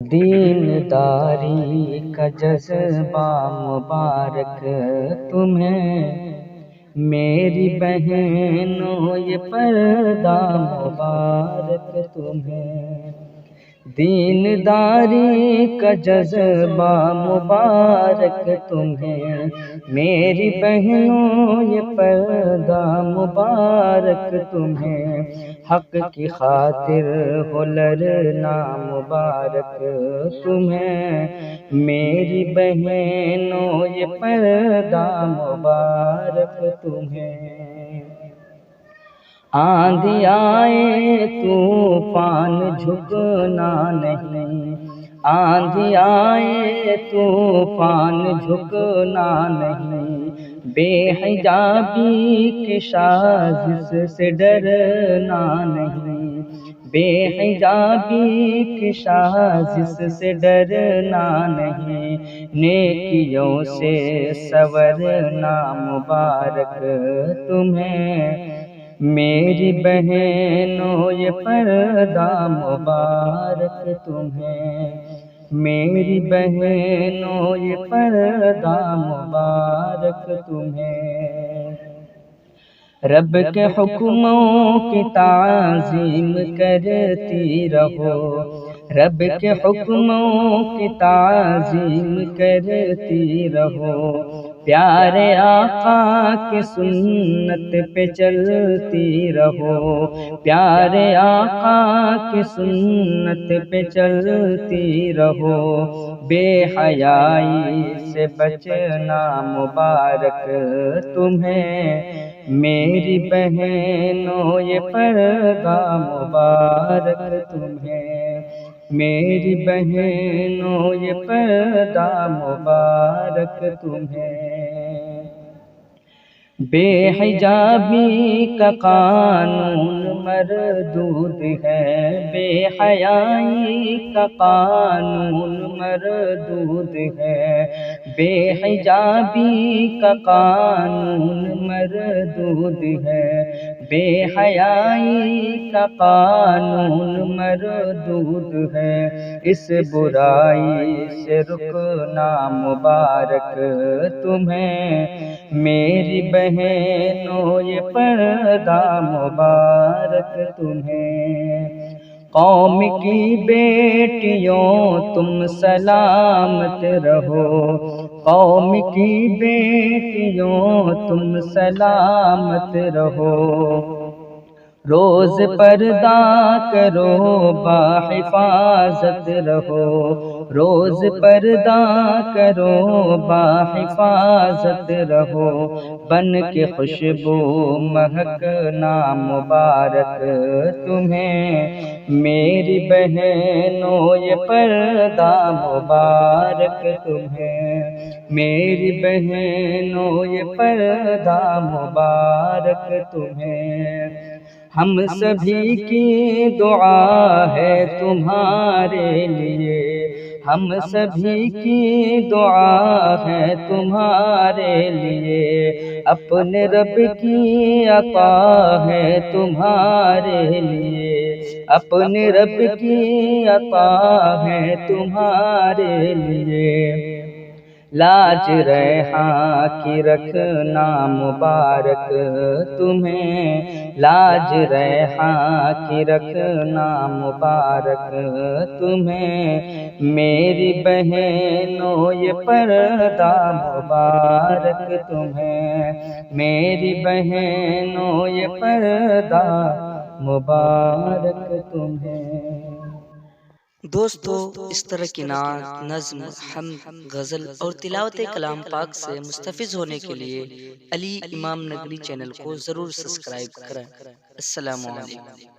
दीनदारी का जज्बा मुबारक तुम्हें, मेरी बहनों ये पर्दा मुबारक तुम्हें। दीनदारी का जज्बा मुबारक तुम्हें, मेरी बहनों ये पर्दा मुबारक तुम्हें। हक की खातिर हो लड़ना मुबारक तुम्हें, मेरी बहनों ये पर्दा मुबारक तुम्हें। आंधी आए तूफान झुकना नहीं, आंधी आए तूफान झुकना नहीं। बेहिजाबी की साजिश से डरना नहीं, बेहिजाबी की साजिश से डरना नहीं। नेकियों से संवरना मुबारक तुम्हें, मेरी बहनों ये पर्दा मुबारक तुम्हें, मेरी बहनों ये पर्दा मुबारक तुम्हें। रब के हुक्मों की ताज़ीम करती रहो, रब के हुक्मों की ताज़ीम करती रहो। प्यारे आका की सुन्नत पे चलती रहो, प्यारे आका की सुन्नत पे चलती रहो। बेहयाई से बचना मुबारक तुम्हें, मेरी बहनों ये पर्दा मुबारक तुम्हें, मेरी बहनों ये पर्दा मुबारक तुम्हें। बेहिजाबी का कानून मरदूद है, बेहयाई का कानून मरदूद है। बेहिजाबी का कानून मरदूद है, बेहयाई का कानून मरदूद है। इस बुराई से रुकना मुबारक तुम्हें, मेरी बहनों ये पर्दा मुबारक तुम्हें। कौम की बेटियों तुम सलामत रहो, कौम की बेटियों तुम सलामत रहो। रोज पर्दा करो बाहिफाजत रहो, रोज पर्दा करो बाहिफाजत रहो। बन के खुशबू महकना मुबारक तुम्हें, मेरी बहनों ये पर्दा मुबारक तुम्हें, मेरी बहनों ये पर्दा मुबारक तुम्हें। हम सभी की दुआ है तुम्हारे लिए, हम सभी की दुआ है तुम्हारे लिए। अपने रब की अता है तुम्हारे लिए, अपने रब की अता है तुम्हारे लिए। लाज रेहां की रखना मुबारक तुम्हें, लाज रेहां की रखना मुबारक तुम्हें। मेरी बहनों ये पर्दा मुबारक तुम्हें, मेरी बहनों ये पर्दा मुबारक तुम्हें। दोस्तों, इस तरह की नात, नज़्म, हम्द, गज़ल और तिलावत कलाम पाक से मुस्तफ़िज़ होने के लिए अली इमाम नगरी चैनल को ज़रूर सब्सक्राइब करें। अस्सलामु अलैकुम।